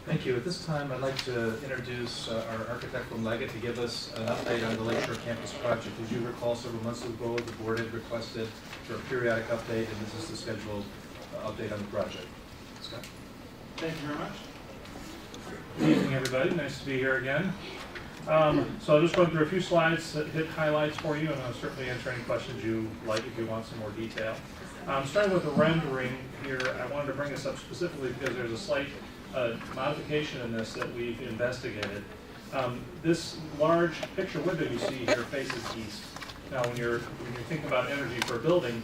Thank you. At this time, I'd like to introduce our architect from Legat to give us an update on the Lakeshore campus project. As you recall, several months ago, the board had requested for a periodic update, and this is the scheduled update on the project. Scott? Thank you very much. Good evening, everybody. Nice to be here again. So I'll just go through a few slides that hit highlights for you, and I'll certainly answer any questions you like if you want some more detail. Starting with the rendering here, I wanted to bring this up specifically because there's a slight modification in this that we've investigated. This large picture window you see here faces east. Now, when you're thinking about energy for a building,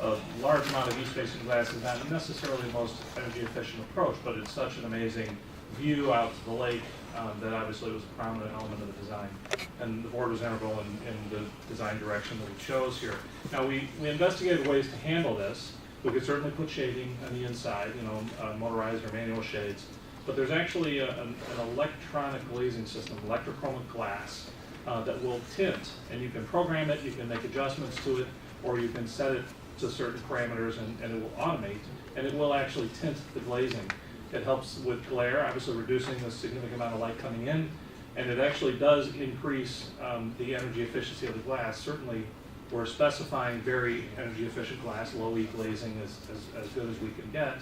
a large amount of east-facing glass is not necessarily the most energy-efficient approach, but it's such an amazing view out to the lake that obviously was a prominent element of the design. And the board was integral in the design direction that we chose here. Now, we investigated ways to handle this. We could certainly put shading on the inside, motorized or manual shades. But there's actually an electronic glazing system, electrochromic glass, that will tint. And you can program it, you can make adjustments to it, or you can set it to certain parameters and it will automate, and it will actually tint the glazing. It helps with glare, obviously reducing the significant amount of light coming in, and it actually does increase the energy efficiency of the glass. Certainly, we're specifying very energy efficient glass, low E glazing as good as we can get,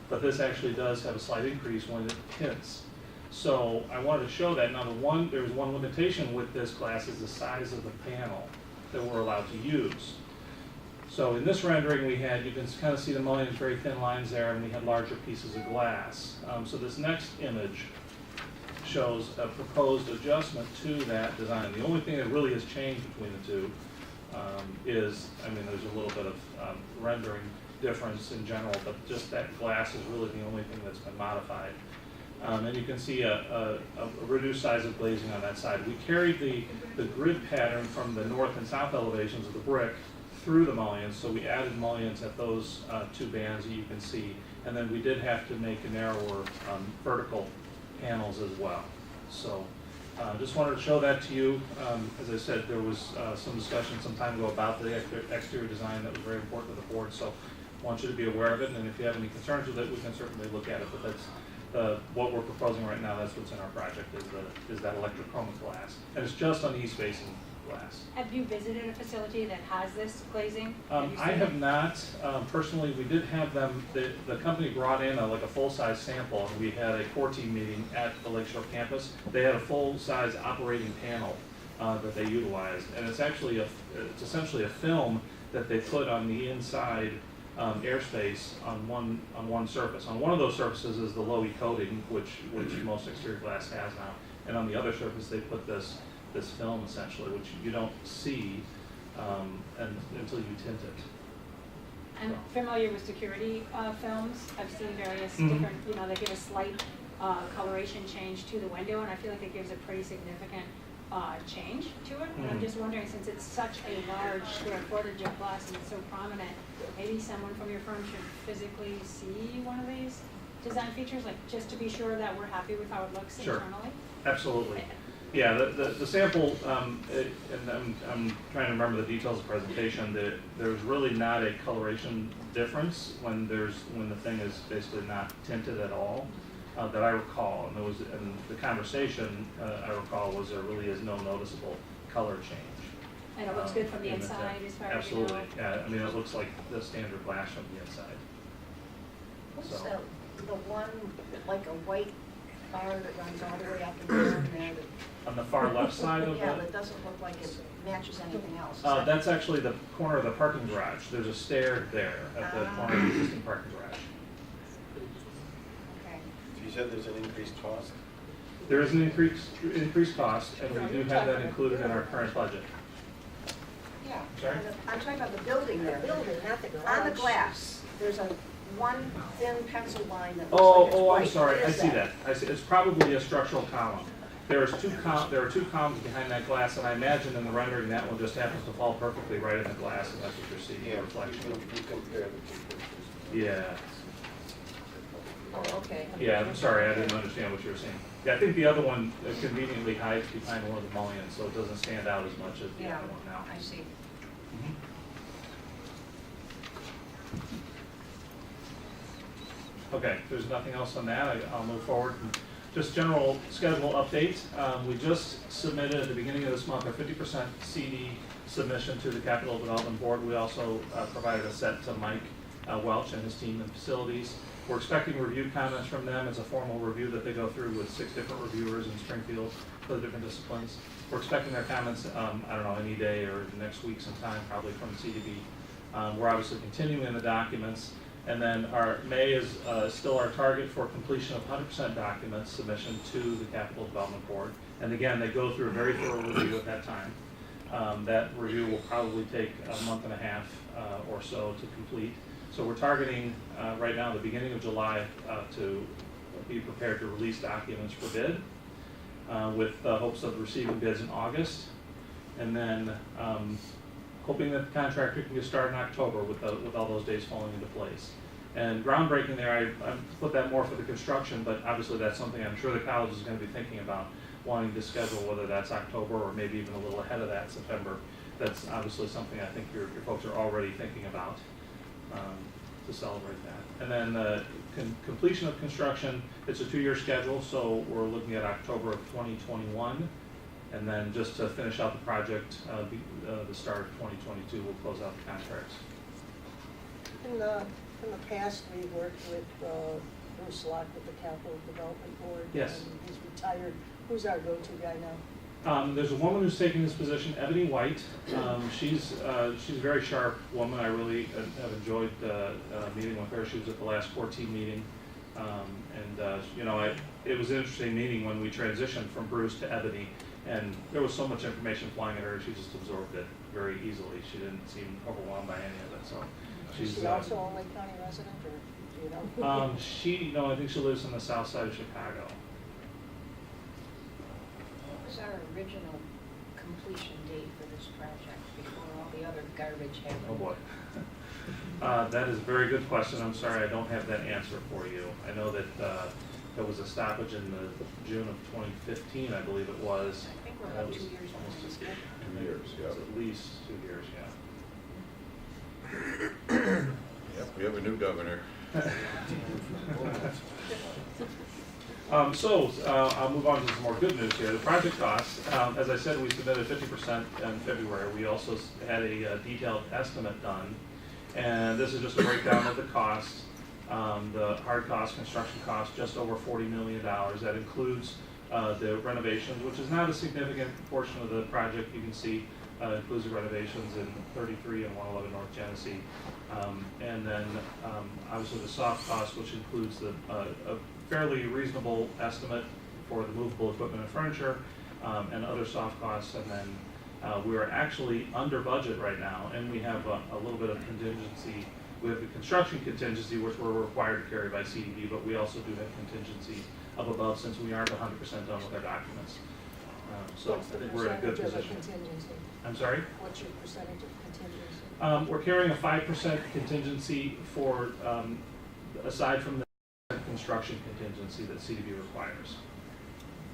but this actually does have a slight increase when it tints. So I wanted to show that. Now there's one limitation with this glass is the size of the panel that we're allowed to use. So in this rendering you can kind of see the mullions, very thin lines there, and we had larger pieces of glass. So this next image shows a proposed adjustment to that design. The only thing that really has changed between the two is, there's a little bit of rendering difference in general, but just that glass is really the only thing that's been modified. And you can see a reduced size of glazing on that side. We carried the grid pattern from the north and south elevations of the brick through the mullions, so we added mullions at those two bands that you can see, and then we did have to make narrower vertical panels as well. So just wanted to show that to you. As I said, there was some discussion some time ago about the exterior design that was very important to the board, so I want you to be aware of it, and if you have any concerns with it, we can certainly look at it, but that's what we're proposing right now. That's what's in our project, is that electrochromic glass, and it's just on the east-facing glass. Have you visited a facility that has this glazing? I have not. Personally, we did have them, the company brought in a full-size sample, and we had a core team meeting at the Lakeshore campus. They had a full-size operating panel that they utilized, and it's essentially a film that they put on the inside airspace on one surface. On one of those surfaces is the low E coating, which most exterior glass has now, and on the other surface they put this film essentially, which you don't see until you tint it. I'm familiar with security films. I've seen various different, they give a slight coloration change to the window, and I feel like it gives a pretty significant change to it. And I'm just wondering, since it's such a large square footage of glass and it's so prominent, maybe someone from your firm should physically see one of these design features, just to be sure that we're happy with how it looks internally? Absolutely. Yeah, the sample, and I'm trying to remember the details of the presentation, there's really not a coloration difference when the thing is basically not tinted at all, that I recall. And the conversation I recall was there really is no noticeable color change. And it looks good from the inside as far as Absolutely. you know? Yeah, it looks like the standard glass from the inside. What's So. the one, like a white bar that runs all the way up and down there? On the far left side of Yeah, the... that doesn't look like it matches anything else. That's actually the corner of the parking garage. There's a stair there at the corner of the existing parking garage. Okay. So you said there's an increased cost? There is an increased cost, and we do have that included in our current budget. Yeah. Sorry? I'm talking about the building there. Building, not the garage. On the glass, there's one thin pencil line that looks like it's Oh, white. I'm sorry. What I is see that. I see. It's probably a structural column. There are two columns behind that glass, and I imagine in the rendering that one just happens to fall perfectly right in the glass, and that's what you're seeing, the reflection. You compare the two pictures. Yeah. Oh, okay. Yeah, I'm sorry, I didn't understand what you were saying. Yeah, I think the other one conveniently hides behind one of the mullions, so it doesn't stand out as much as the other one now. I see. Okay, if there's nothing else on that, I'll move forward. Just general schedule update. We just submitted at the beginning of this month a 50% CD submission to the Capital Development Board. We also provided a set to Mike Welch and his team in facilities. We're expecting review comments from them. It's a formal review that they go through with 6 different reviewers in Springfield for the different disciplines. We're expecting their comments, I don't know, any day or next week sometime, probably from CDB. We're obviously continuing the documents. And then our May is still our target for completion of 100% document submission to the Capital Development Board. And again, they go through a very thorough review at that time. That review will probably take a month and a half or so to complete. So we're targeting right now the beginning of July to be prepared to release documents for bid with hopes of receiving bids in August. And then hoping that the contractor can get started in October with all those days falling into place. And groundbreaking there, I put that more for the construction, but obviously that's something I'm sure the college is going to be thinking about, wanting to schedule, whether that's October or maybe even a little ahead of that, September. That's obviously something I think your folks are already thinking about to celebrate that. And then completion of construction, it's a 2-year schedule, so we're looking at October of 2021. And then just to finish out the project, the start of 2022, we'll close out the contracts. In the past, we've worked with Bruce Locke with the Capital Development Board. Yes. And he's retired. Who's our go-to guy now? There's a woman who's taking this position, Ebony White. She's a very sharp woman. I really have enjoyed meeting with her. She was at the last 14 meeting. You know, it was an interesting meeting when we transitioned from Bruce to Ebony. And there was so much information flying at her, she just absorbed it very easily. She didn't seem overwhelmed by any of it. So Is she also a Lake County resident, or do you know? No, I think she lives on the south side of Chicago. What was our original completion date for this project before all the other garbage happened? Oh boy. That is a very good question. I'm sorry, I don't have that answer for you. I know that there was a stoppage in the June of 2015, I believe it was. I think we're about 2 years behind schedule. 2 years, yeah. It's at least 2 years, Yep, we have a new governor. I'll move on to some more good news here. The project costs, as I said, we submitted 50% in February. We also had a detailed estimate done. And this is just a breakdown of the cost. The hard cost, construction cost, just over $40 million. That includes the renovations, which is not a significant portion of the project. You can see includes the renovations in 33 and 111 North Genesee. And then obviously the soft cost, which includes a fairly reasonable estimate for the movable equipment and furniture and other soft costs. And then we are actually under budget right now, and we have a little bit of contingency. We have the construction contingency, which we're required to carry by CDB, but we also do have contingency up above since we aren't 100% done with our documents. So I think we're in a good position. I'm sorry? What's your percentage of contingency? We're carrying a 5% contingency for, aside from the construction contingency that CDB requires.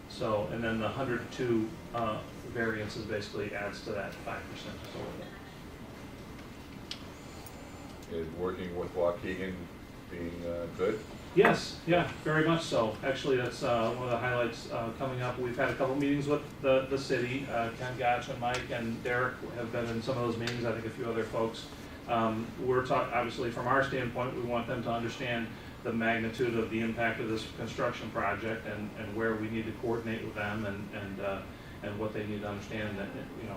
So, and then the 102 variances basically adds to that 5% total. Is working with Waukegan being good? Yes, yeah, very much so. Actually, that's one of the highlights coming up. We've had a couple meetings with the city. Ken Gotch and Mike and Derek have been in some of those meetings, I think a few other folks. We're talking, obviously from our standpoint, we want them to understand the magnitude of the impact of this construction project and where we need to coordinate with them and what they need to understand that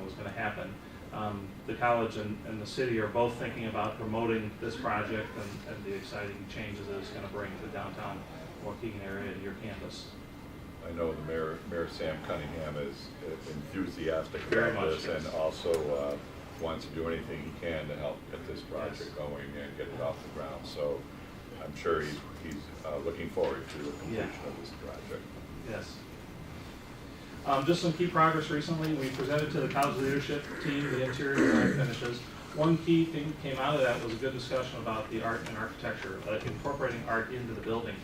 is going to happen. The college and the city are both thinking about promoting this project and the exciting changes that it's going to bring to the downtown Waukegan area and your campus. I know the Mayor Sam Cunningham is enthusiastic Very about much, this yes. and also wants to do anything he can to help get this project Yes. going and get it off the ground. So I'm sure he's looking forward to the completion of this project. Yes. Just some key progress recently. We presented to the college leadership team the interior design finishes. One key thing that came out of that was a good discussion about the art and architecture, incorporating art into the building.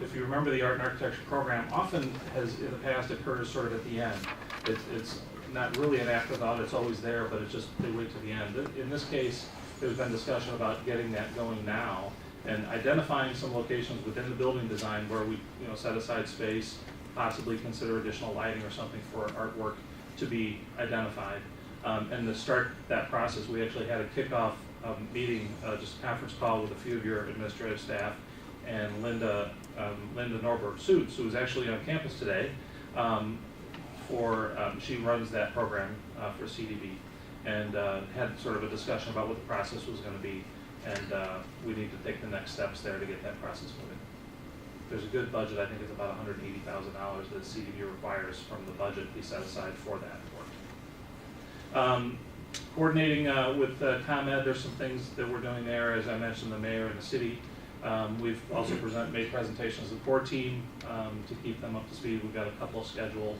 If you remember, the art and architecture program often has in the past occurs sort of at the end. It's not really an afterthought, it's always there, but it's just they wait to the end. In this case, there's been discussion about getting that going now, and identifying some locations within the building design where we, set aside space, possibly consider additional lighting or something for artwork to be identified. And to start that process, we actually had a kickoff meeting, just a conference call with a few of your administrative staff, and Linda Norberg-Suits, who is actually on campus today, she runs that program for CDB, and had sort of a discussion about what the process was going to be, and we need to take the next steps there to get that process moving. There's a good budget. I think it's about $180,000 that CDB requires from the budget to be set aside for that work. Coordinating with ComEd, there's some things that we're doing there. As I mentioned, the mayor and the city. We've also made presentations to the core team to keep them up to speed. We've got a couple scheduled.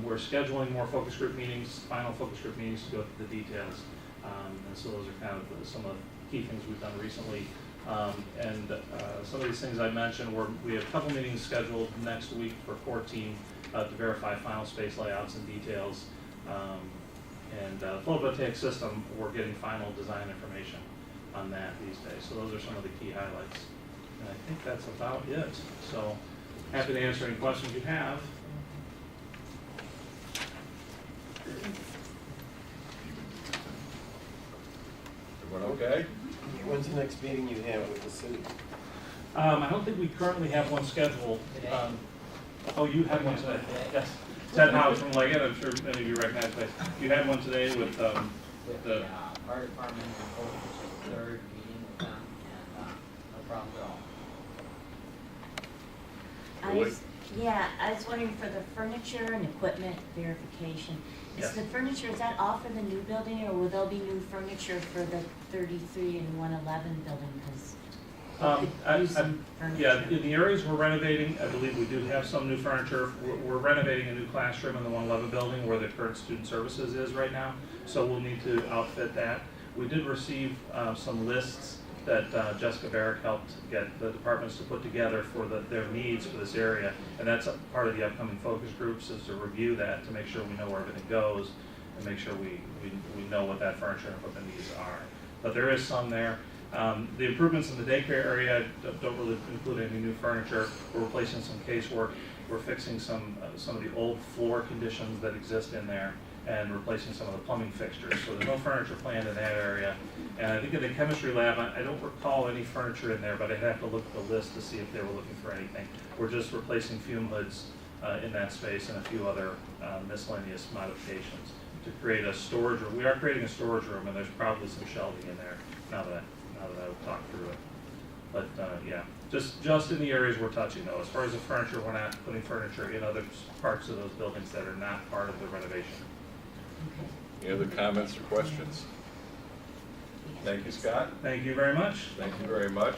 We're scheduling more focus group meetings, final focus group meetings to go through the details. And so those are kind of some of the key things we've done recently. Some of these things I mentioned, we have a couple meetings scheduled next week for core team to verify final space layouts and details. Photovoltaic system, we're getting final design information on that these days. So those are some of the key highlights. And I think that's about it. So happy to answer any questions you have. Everyone okay? When's the next meeting you have with the city? I don't think we currently have one scheduled. Oh, you had one today? Yes. Ted House from Legat, I'm sure many of you recognize that. You had one today with the fire department, and third meeting with them, and no problem at all. Really? I was wondering for the furniture and equipment verification. Yes. Is the furniture, is that all for the new building, or will there be new furniture for the 33 and 111 building? Because yeah, in the areas we're renovating, I believe we do have some new furniture. We're renovating a new classroom in the 111 building where the current student services is right now, so we'll need to outfit that. We did receive some lists that Jessica Barrick helped get the departments to put together for their needs for this area, and that's a part of the upcoming focus groups, is to review that to make sure we know where everything goes and make sure we know what that furniture and equipment needs are. But there is some there. The improvements in the daycare area don't really include any new furniture. We're replacing some casework. We're fixing some of the old floor conditions that exist in there and replacing some of the plumbing fixtures. So there's no furniture planned in that area. And I think in the chemistry lab, I don't recall any furniture in there, but I'd have to look at the list to see if they were looking for anything. We're just replacing fume hoods in that space and a few other miscellaneous modifications to create a storage room. We are creating a storage room, and there's probably some shelving in there now that I've talked through it. But yeah, just in the areas we're touching though. As far as the furniture, we're not putting furniture in other parts of those buildings that are not part of the renovation. Any other comments or questions? Thank you, Scott. Thank you very much. Thank you very much.